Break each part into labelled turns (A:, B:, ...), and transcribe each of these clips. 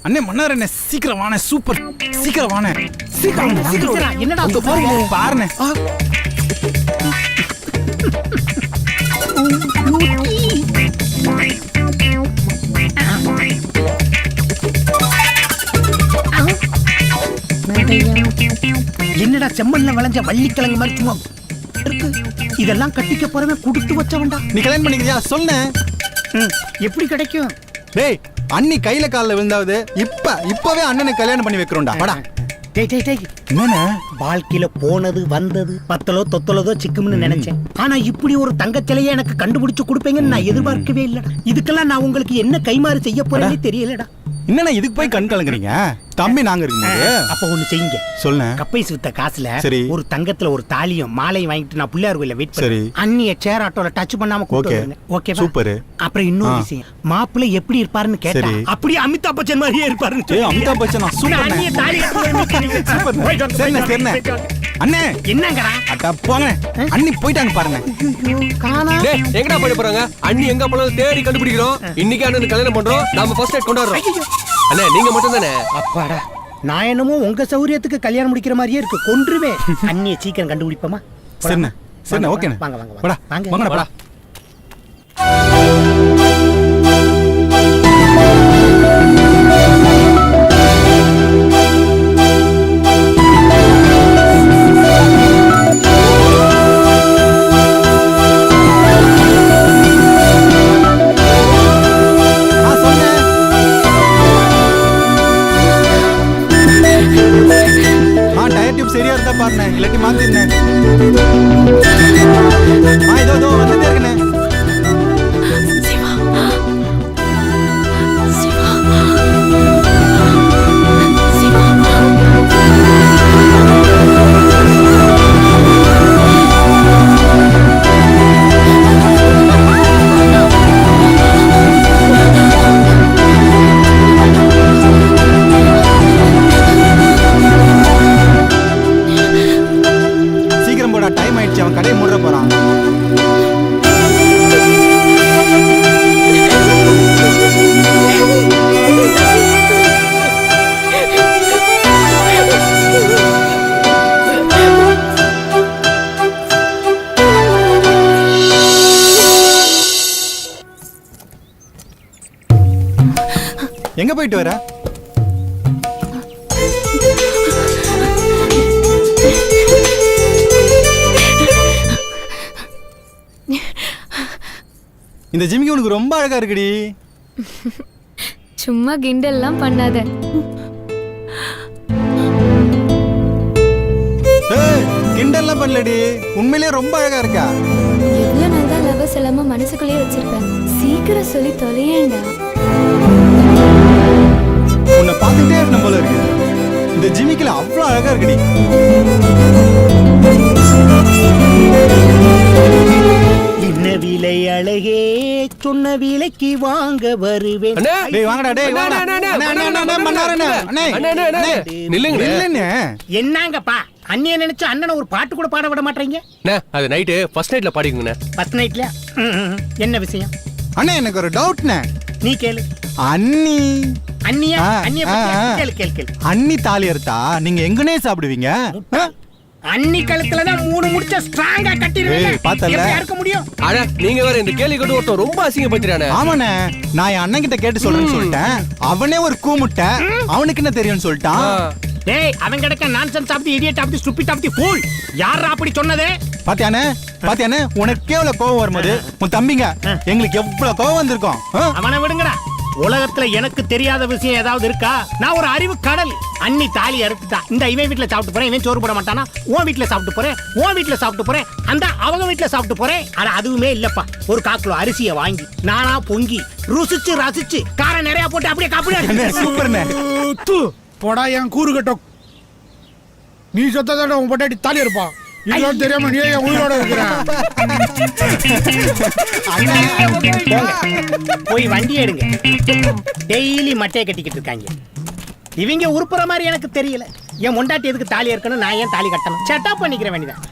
A: அண்ணே மன்னார் அண்ணே சீக்கிரம் வாணே சூப்பர் சீக்கிரம் வாணே
B: சீக்கிரம் என்னடா
A: பாருண்ணே
B: என்னடா செம்மண்ல விளைஞ்ச வள்ளிக்கிழங்கு மாதிரி சும்மா இருக்கு. இதெல்லாம் கட்டிக்க போறவன் கொடுத்து வச்சவன்டா.
A: நீ கல்யாணம் பண்ணிக்கிறியா சொன்ன
B: எப்படி கிடைக்கும்?
A: டேய் அண்ணி கையில காலில் விழுந்தாவது இப்பவே அண்ணனை கல்யாணம் பண்ணி வைக்கிறோம்டா படா.
B: என்னண்ணே வாழ்க்கையில போனது வந்தது பத்தலோ தொத்தலதோ சிக்கும்னு நினைச்சேன். ஆனா இப்படி ஒரு தங்கச்சிலையை எனக்கு கண்டுபிடிச்சு கொடுப்பீங்கன்னு நான் எதிர்பார்க்கவே இல்லடா. இதுக்கெல்லாம் நான் உங்களுக்கு என்ன கைமாறு செய்ய போறேன்னு தெரியலடா.
A: என்னண்ணா இதுக்கு போய் கண் கலங்குறீங்க? தம்பி நாங்க இருக்கும்போது
B: அப்ப ஒண்ணு செய்யுங்க.
A: சொல்லுங்க.
B: கப்பைஸ் வித்த காசுல
A: சரி
B: ஒரு தங்கத்துல ஒரு தாலியும் மாலையும் வாங்கிட்டு நான் பிள்ளையார் கோயில வெயிட்
A: சரி
B: பண்ணி அண்ணிய சேர் ஆட்டோல டச் பண்ணாம கூட்டிட்டு வரேன். ஓகேவா?
A: சூப்பர்.
B: அப்புறம் இன்னொரு விஷயம், மாப்பிள்ளை எப்படி இருப்பாருன்னு கேட்டா அப்படியே அமிதாப் பச்சன் மாதிரியே இருப்பாருன்னு.
A: ஏய் அமிதாப் பச்சனா சூப்பர்.
B: அண்ணிய தாலி
A: சூப்பர். சரிண்ணே அண்ணே
B: என்னங்கடா
A: அட்டா போங்க. அண்ணி போயிட்டாங்க பாருங்க.
C: காணா டேய் எங்கடா போய் போறாங்க? அண்ணி எங்க போனாலும் தேடி கண்டுபிடிக்கிறோம். இன்னைக்கு அண்ணனுக்கு கல்யாணம் பண்றோம். நாம ஃபர்ஸ்ட் எய்ட் கொண்டாடுறோம். அண்ணே நீங்க மட்டும் தானே?
B: அப்பாடா நான் என்னமோ உங்க சௌரியத்துக்கு கல்யாணம் முடிக்கிற மாதிரியே இருக்கு. கொன்றுவே. அண்ணிய சீக்கிரம் கண்டுபிடிப்போமா?
A: சரிண்ணே சரிண்ணே ஓகேண்ணே.
B: வாங்க வாங்க
A: வாடா வாங்கடா வாடா. சரியா இருந்தா பாருண்ணே இல்லாட்டி மாத்திருந்தேன். இதோ வந்துட்டே இருக்கண்ணே. டைம் ஆயிடுச்சு, அவன் கடையை மூட போறான். எங்க போயிட்டு வர? இந்த ஜிமிக்கி உனக்கு ரொம்ப அழகா இருக்குடி.
D: சும்மா கிண்டல்லாம் பண்ணாத.
A: கிண்டல்லாம் பண்ணலடி, உண்மையிலேயே ரொம்ப அழகா இருக்கா.
D: எவ்வளவு நாள் தான் லவ் சொல்லாம மனசுக்குள்ளேயே வச்சிருப்பேன். சீக்கிரம் சொல்லி தொலையேண்டா.
A: உன்னை பார்த்துட்டே இருக்கணும் போல இருக்கு. இந்த ஜிமிக்கில அவ்வளவு அழகா இருக்குடி.
B: என்ன விலை அழகே சொன்ன விலைக்கு வாங்க வருவேன்.
A: டேய் வாங்கடா டேய் வாடா. அண்ணே மன்னாரண்ணே அண்ணே நில்லுங்க.
B: என்னங்கப்பா அண்ணிய நினைச்சு அண்ணனை ஒரு பாட்டு கூட பாட விட மாட்டீங்க?
C: அது நைட்டு ஃபர்ஸ்ட் நைட்ல பாடிக்குங்கண்ணே.
B: ஃபர்ஸ்ட் நைட்ல என்ன விஷயம்?
A: அண்ணே எனக்கு ஒரு டவுட்ண்ணே.
B: நீ கேளு.
A: அண்ணியா அண்ணி தாலி அறுத்தா நீங்க எங்கனே சாப்பிடுவீங்க?
B: அண்ணி கழுத்துலதான் 3 முடிச்ச ஸ்ட்ராங்கா கட்டிடுவீங்க.
A: பார்த்தல
B: இருக்க முடியும்.
C: அட நீங்க வேற இந்த கேள்வி கேட்டு ஒருத்தன் ரொம்ப அசிங்கப்படுத்துறானே.
A: ஆமாண்ணே நான் என் அண்ணன் கிட்ட கேட்டு சொல்றேன்னு சொல்லிட்டேன். அவனே ஒரு கூமுட்டை, அவனுக்கு என்ன தெரியும்னு சொல்லிட்டான்.
B: டேய் அவன் கிடக்க nonsense of the idiot of the stupid of the fool. யாரா அப்படி சொன்னதே?
A: பாத்தியானே உனக்கு எவ்வளவு கோவம் வரும்போது உன் தம்பிங்க எங்களுக்கு எவ்வளவு கோவம் வந்திருக்கும்.
B: அவனை விடுங்கடா. உலகத்துல எனக்கு தெரியாத விஷயம் ஏதாவது இருக்கா? நான் ஒரு அறிவு கடல். அண்ணி தாலி அறுத்துட்டா. இந்த இவன் வீட்டுல சாப்பிட்டு போறேன், இவன் சோறு போட மாட்டானா? உன் வீட்டுல சாப்பிட்டு போறேன், உன் வீட்டுல சாப்பிட்டு போறேன், அந்த அவங்க வீட்டுல சாப்பிட்டு போறேன். ஆனா அதுவுமே இல்லப்பா. ஒரு 1/4 கிலோ அரிசியை வாங்கி நானா பொங்கி ருசிச்சு ரசிச்சு காரம் நிறைய போட்டு அப்படியே காப்பிடு.
A: சூப்பர்ண்ணே.
E: போடா என் கூறு கட்டும். நீ சொத்ததாட உன் பொட்டாட்டி தாலி இருப்பா. இதெல்லாம் தெரியாம நீ ஏன் உயிரோட இருக்கிற?
B: போய் வண்டி எடுங்க. டெய்லி மட்டையை கட்டிக்கிட்டு இருக்காங்க. இவங்க உருப்புற மாதிரி எனக்கு தெரியல. என் முண்டாட்டி எதுக்கு தாலி இருக்கணும்? நான் ஏன் தாலி கட்டணும்? செட்டப் பண்ணிக்கிற வேண்டியதான்.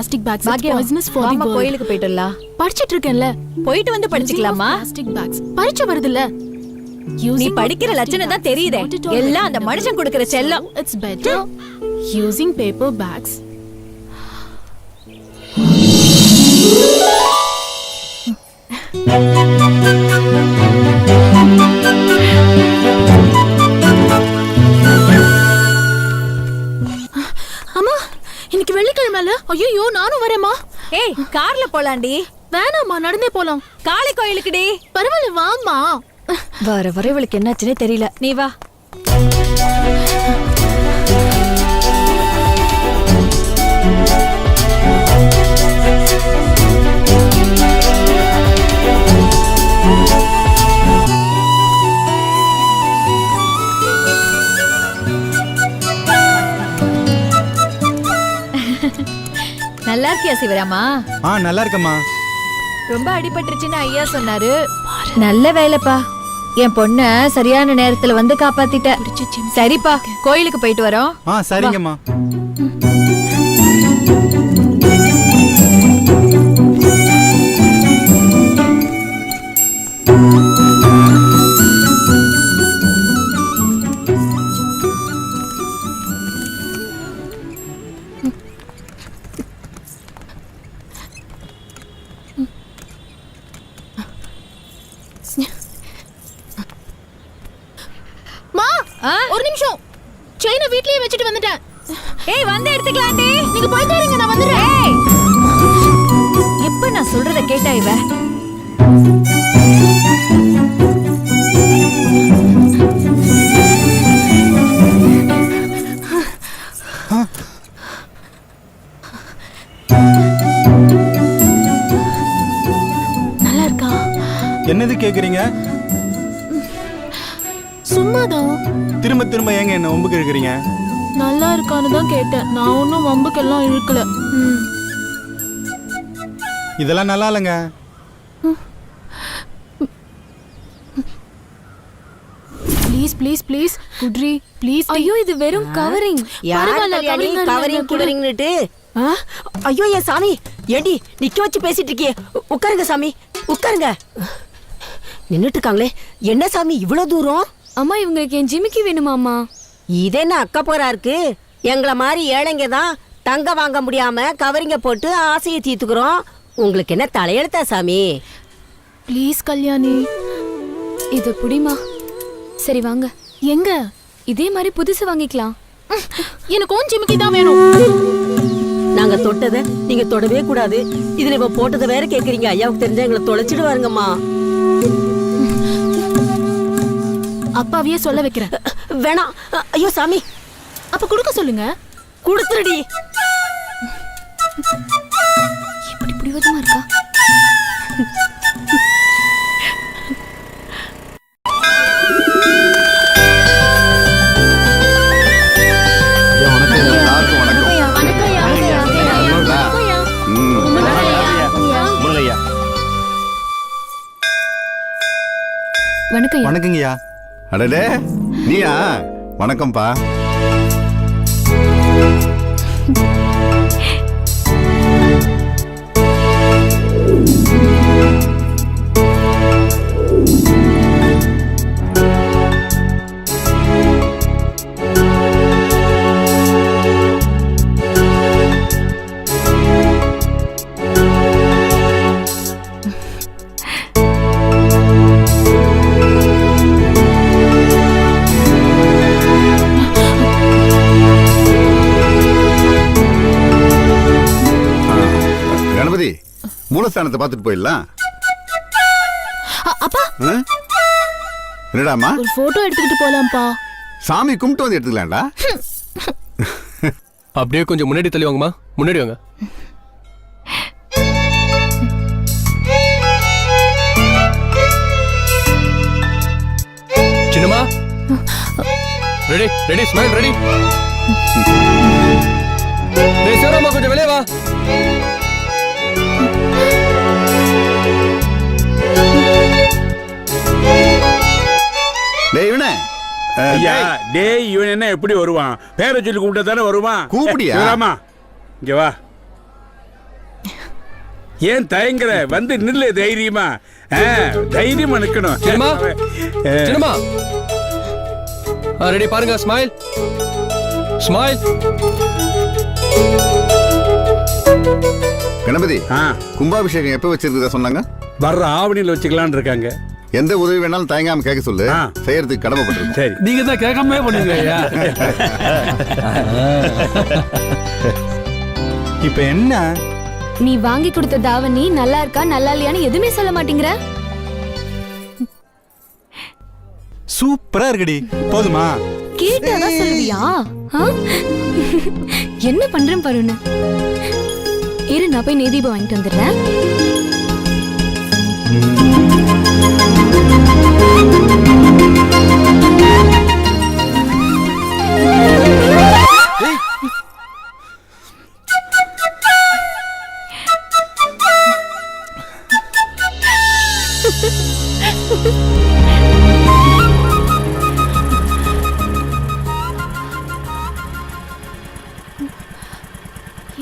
F: plastic bags. It's
G: பாக்கியம்,
F: poisonous for the
G: வாம்மா,
F: world.
G: கோயிலுக்கு போயிட்டுலாம்.
F: படிச்சிட்டு இருக்கேன்ல.
G: போயிட்டு வந்து படிச்சுக்கலாமா?
F: Plastic bags. பரீட்சை வருதுல்ல.
G: நீ படிக்கிற லட்சணம் தான் தெரியுதே. எல்லாம் அந்த மனுஷன் கொடுக்கிற செல்லம்.
F: It's better using paper bags. அம்மா, இன்னைக்கு வெள்ளிக்கிழமைல. ஐயோ, நானும் வரேம்மா.
G: ஏய், கார்ல போலாண்டி.
F: வேணாம்மா, நடந்தே போலாம்.
G: காளி கோயிலுக்குடி.
F: பரவாயில்ல, வாம்மா.
G: வர வர இவளுக்கு என்னாச்சுன்னே தெரியல. நீ வா. நல்லா இருக்கியா சிவராமா?
A: நல்லா இருக்கம்மா.
G: ரொம்ப அடிபட்டுருச்சுன்னு ஐயா சொன்னாரு. நல்ல வேலைப்பா. என் பொண்ண சரியான நேரத்துல வந்து காப்பாத்திட்ட. சரிப்பா, கோயிலுக்கு போயிட்டு வரோம்.
A: சரிங்கம்மா.
F: ஒரு நிமிஷம். செயினை வீட்லயே வச்சுட்டு வந்துட்டேன்.
G: ஏய், வந்து எடுத்துக்கலாம்டி.
F: நீங்க போயிட்டு இருங்க, நான் வந்துடுறேன்.
G: ஏய், எப்ப நான் சொல்றத கேட்டா இவ?
F: நல்லா இருக்கா?
A: என்னது கேக்குறீங்க?
F: சும்மாதான்.
A: திரும்ப திரும்ப ஏங்க என்ன வம்புக்கு இருக்கிறீங்க?
F: நல்லா இருக்கான்னு தான் கேட்டேன். நான் ஒன்னும் வம்புக்கெல்லாம் இழுக்கல.
A: இதெல்லாம் நல்லா இல்லைங்க.
F: ப்ளீஸ் ப்ளீஸ் ப்ளீஸ் குட்ரி ப்ளீஸ்.
D: ஐயோ, இது வெறும் கவரிங்.
H: கவரிங் குடரிங்னுட்டு. ஐயோ என் சாமி, ஏண்டி நிக்க வச்சு பேசிட்டு இருக்கியே? உட்காருங்க சாமி, உட்காருங்க. நின்னுட்டு இருக்காங்களே, என்ன சாமி இவ்வளவு தூரம்?
D: அம்மா, இவங்களுக்கு என் ஜிமிக்கி வேணுமாம்மா?
H: இது என்ன அக்கா போரா இருக்கு? எங்களை மாதிரி ஏழைங்க தான் தங்க வாங்க முடியாம கவரிங்க போட்டு ஆசையை தீர்த்துக்கிறோம். உங்களுக்கு என்ன தலையெழுத்தா சாமி?
F: ப்ளீஸ் கல்யாணி,
D: இது புடிமா. சரி வாங்க.
F: எங்க?
D: இதே மாதிரி புதுசு வாங்கிக்கலாம்.
F: எனக்கு ஓன் ஜிமிக்கி தான் வேணும்.
H: நாங்க தொட்டதை நீங்க தொடவே கூடாது. இதுல இப்ப போட்டதை வேற கேக்குறீங்க. ஐயாவுக்கு தெரிஞ்சா எங்களை தொலைச்சிடுவாருங்கம்மா.
F: அப்பாவையே சொல்ல வைக்கிறேன்.
H: வேணாம். ஐயோ சாமி,
F: அப்ப கொடுக்க சொல்லுங்க.
H: கொடுத்துருடி.
D: இப்படி பிடிவாதமா இருக்கா?
A: வணக்கம். வணக்கங்கய்யா.
I: அடடே, நீயா? வணக்கம்ப்பா. மூலஸ்தானத்தை பார்த்துட்டு போயிடலாம்.
F: அப்பா,
I: என்னடாமா?
F: ஒரு போட்டோ எடுத்துக்கிட்டு போலாம்ப்பா.
I: சாமி கும்பிட்டு வந்து எடுத்துக்கலாம்டா.
C: அப்படியே கொஞ்சம் முன்னாடி தள்ளி வாங்கம்மா. முன்னாடி வாங்க. சின்னம்மா, ரெடி ரெடி, ஸ்மைல் ரெடி. சிவராமா, கொஞ்சம் வெளியே வா.
J: இவன் என்ன எப்படி வருவான்? பேரை சொல்லி கூப்பிட்டா தானே வருவான்.
I: கூப்பிடியா?
J: சிவராமா, இங்க வா. ஏன் தயங்குற? வந்து நில்லு தைரியமா. தைரியமா நிக்கணும்.
C: சின்னம்மா சின்னம்மா ரெடி பாருங்க. Smile smile.
I: கணபதி, கும்பாபிஷேகம் எப்ப வச்சிருக்கதா சொன்னாங்க?
J: வர்ற ஆவணியில் வச்சுக்கலான்னு இருக்காங்க.
I: எந்த உதவி வேணாலும் தயங்காம கேட்க சொல்லு, செய்யறதுக்கு கடமைப்பட்டிருக்கோம்.
J: சரி,
E: நீங்க தான் கேட்காம பண்ணுங்க ஐயா.
A: இப்ப என்ன?
D: நீ வாங்கி கொடுத்த தாவணி நல்லா இருக்கா நல்லா இல்லையான்னு எதுவுமே சொல்ல மாட்டேங்கிற.
A: சூப்பரா இருக்குடி. போதுமா?
D: கேட்டாதான் சொல்லுவியா? என்ன பண்றேன் பாருன்னு. இரு, நான் போய் நெய்தீபம் வாங்கிட்டு வந்துடுறேன்.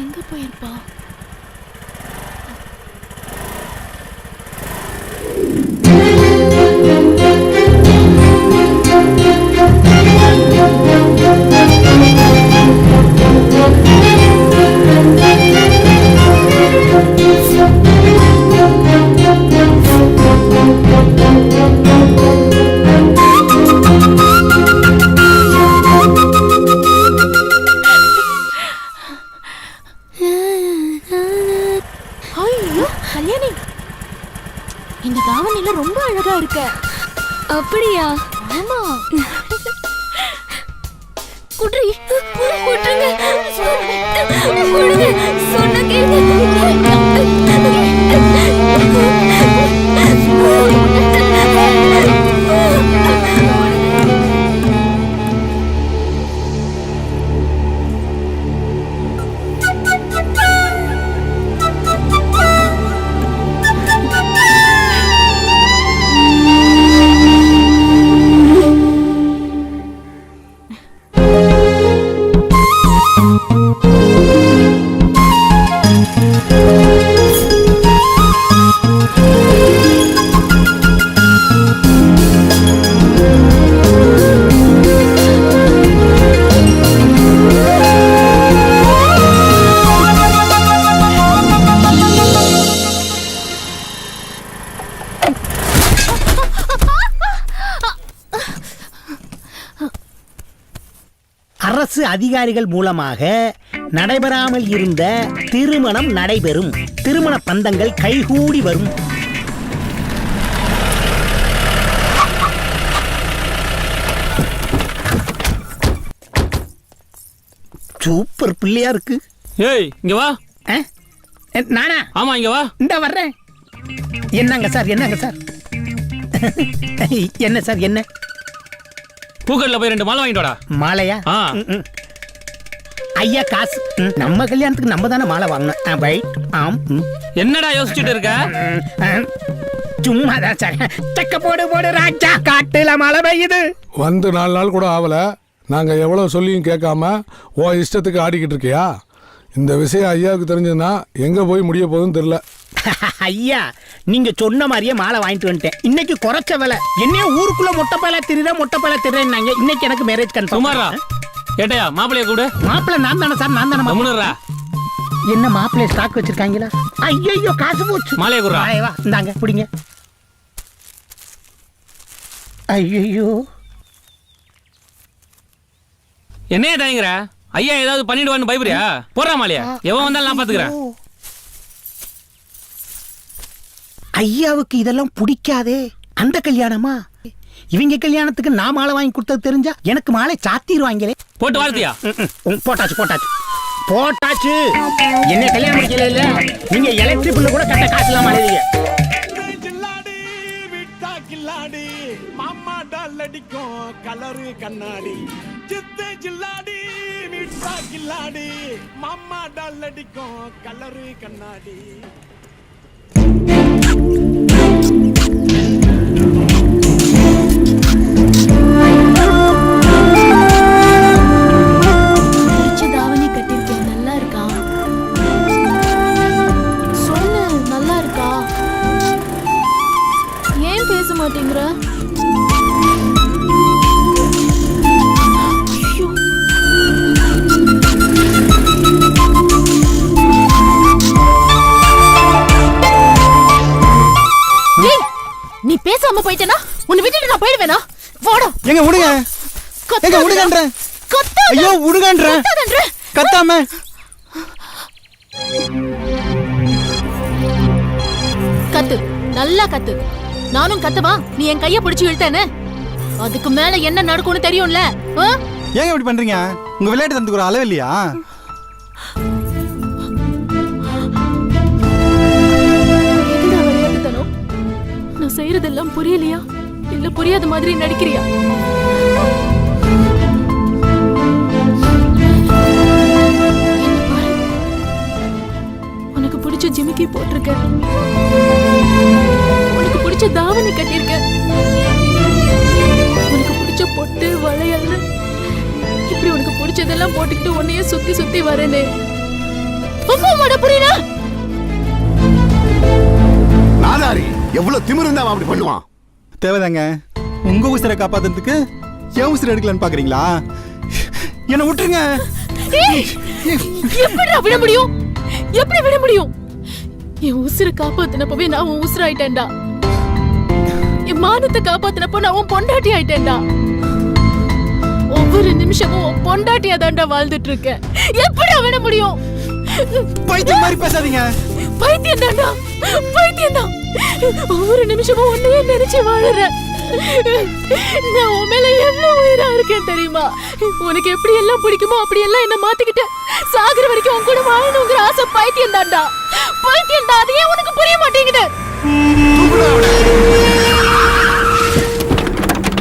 F: எங்க போயிருப்பா? ஐயோ கல்யாணி, இந்த தாவணில ரொம்ப அழகா இருக்க.
D: அப்படியா?
F: ஆமா.
D: குட்ரி குட்ருங்க. குடுங்க, சொன்ன கேளுங்க.
B: அரசு அதிகாரிகள் மூலமாக நடைபெறாமல் இருந்த திருமணம் நடைபெறும். திருமண பந்தங்கள் கைகூடி வரும். சூப்பர் பிள்ளையா இருக்கு.
C: ஏய் இங்க வா.
B: நானா?
C: ஆமா இங்க வா.
B: இந்த வர்றேன். என்னங்க சார்? என்னங்க சார்? என்ன சார்? என்ன?
C: பூக்கடைல போய் 2 மாலை வாங்கிட்டு வாடா.
B: மாலையா? ஐயா காசு. நம்ம கல்யாணத்துக்கு நம்ம தானே மாலை வாங்கணும். பை. ஆம்.
C: என்னடா யோசிச்சுட்டு இருக்க?
B: சும்மா தான் சார். செக்க போடு போடு ராஜா, காட்டுல மழை பெய்யுது.
E: வந்து 4 நாள் கூட ஆகல, நாங்க எவ்வளவு சொல்லியும் கேட்காம உன் இஷ்டத்துக்கு ஆடிக்கிட்டு இருக்கியா? இந்த விஷயம் ஐயாவுக்கு தெரிஞ்சதுன்னா எங்க போய் முடிய போகுதுன்னு தெரியல.
B: ஐயா, நீங்க சொன்ன மாதிரியே மாலை வாங்கிட்டு வந்துட்டேன். இன்னைக்கு குறைச்ச விலை. என்னைய ஊருக்குள்ள மொட்டை பையலா திரிறாங்க. இன்னைக்கு எனக்கு மேரேஜ் கன்ஃபார்ம்.
C: சுமாரா ஏட்டையா மாப்பிளைய கூடு.
B: மாப்பிள்ளை நான் தானே சார்? நான் தானே
C: மாப்பிள்ளை.
B: என்ன மாப்பிள்ளை ஸ்டாக் வச்சிருக்காங்களா? ஐயோ காசு போச்சு.
C: மாலைய கூடுறா.
B: வா இந்தாங்க பிடிங்க. ஐயோ
C: என்னைய தயங்குற? ஐயா ஏதாவது பண்ணிடுவான்னு பயப்படுறியா? போறா மாலையா, எவன் வந்தாலும் நான் பாத்துக்கிறேன்.
B: ஐயாவுக்கு இதெல்லாம் பிடிக்காதே. அந்த கல்யாணமா? இவங்க கல்யாணத்துக்கு நான் மாலை வாங்கி கொடுத்தது தெரிஞ்சா எனக்கு மாலை சாத்திடுவாங்களே.
C: போட்டு வாழ்த்தியா?
B: போட்டாச்சு போட்டாச்சு போட்டாச்சு. என்ன கல்யாணம் முடிக்கல இல்ல? நீங்க எலக்ட்ரிக் பில்லு கூட கட்ட காசுலாம் மாட்டீங்க. மாமா டால் அடிக்கும் கலரு கண்ணாடி. சித்து ஜில்லாடி மிட்டா கில்லாடி. மாமா டால் அடிக்கும் கலரு கண்ணாடி.
F: தாவணி கட்டிருக்கேன், நல்லா இருக்கா? சொல்லு, போயிட்டேனா உன்னை விட்டுட்டு நான் போயிடுவேனா? வாடா.
A: எங்க விடுங்க, எங்க விடுங்கன்ற. ஐயோ விடுங்கன்ற. கத்தாம.
F: கத்து, நல்லா கத்து. நானும் கத்தவா? நீ என் கைய பிடிச்சு இழுத்தேன்னு அதுக்கு மேல என்ன நடக்கும்னு தெரியும்ல?
A: ஏங்க இப்படி பண்றீங்க? உங்க விளையாட்டு தந்துக்கு ஒரு அளவு இல்லையா?
F: விளையாட்டுத்தனம் நான் செய்யறதெல்லாம் புரியலையா இல்ல புரியாத மாதிரி நடிக்கிறியா? உனக்கு பிடிச்ச ஜிமிக்கி போட்டிருக்க, உனக்கு பிடிச்ச தாவணி கட்டியிருக்க, உனக்கு பிடிச்ச பொட்டு வளையல், இப்படி உனக்கு பிடிச்சதெல்லாம் போட்டுக்கிட்டு உன்னையே சுத்தி சுத்தி வரேனே. புரியல?
I: நாதாரி எவ்வளவு திமிரு இருந்தா அப்படி பண்ணுவான்?
A: தேவைதாங்க. உங்க உசிரை காப்பாத்துறதுக்கு என் உசிரை எடுக்கலான்னு பாக்குறீங்களா? என்ன விட்டுருங்க.
F: எப்படி விட முடியும்? எப்படி விட முடியும்? என் உசிரை காப்பாத்தினப்பவே நான் உன் உசிர ஆயிட்டேன்டா. என் மானத்தை காப்பாத்தினப்ப நான் உன் பொண்டாட்டி ஆயிட்டேன்டா. ஒவ்வொரு நிமிஷமும் உன் பொண்டாட்டியா தான்டா வாழ்ந்துட்டு இருக்கேன். எப்படி விட முடியும்?
A: பைத்தியம் மாதிரி பேசாதீங்க.
F: பைத்தியம் தான்டா, பைத்தியம் தான். ஒவ்வொரு நிமிஷமும் உன்னையே நினைச்சு வாழறேன். நான் உன் மேல எவ்வளவு உயிரா இருக்கேன் தெரியுமா? உனக்கு எப்படி எல்லாம் பிடிக்குமோ அப்படி எல்லாம் என்ன மாத்திக்கிட்டு சாகுற வரைக்கும் உன் கூட வாழணுங்கிற ஆசை பைத்தியம் தான்டா, பைத்தியம் தான். அது ஏன் உனக்கு புரிய மாட்டேங்குது?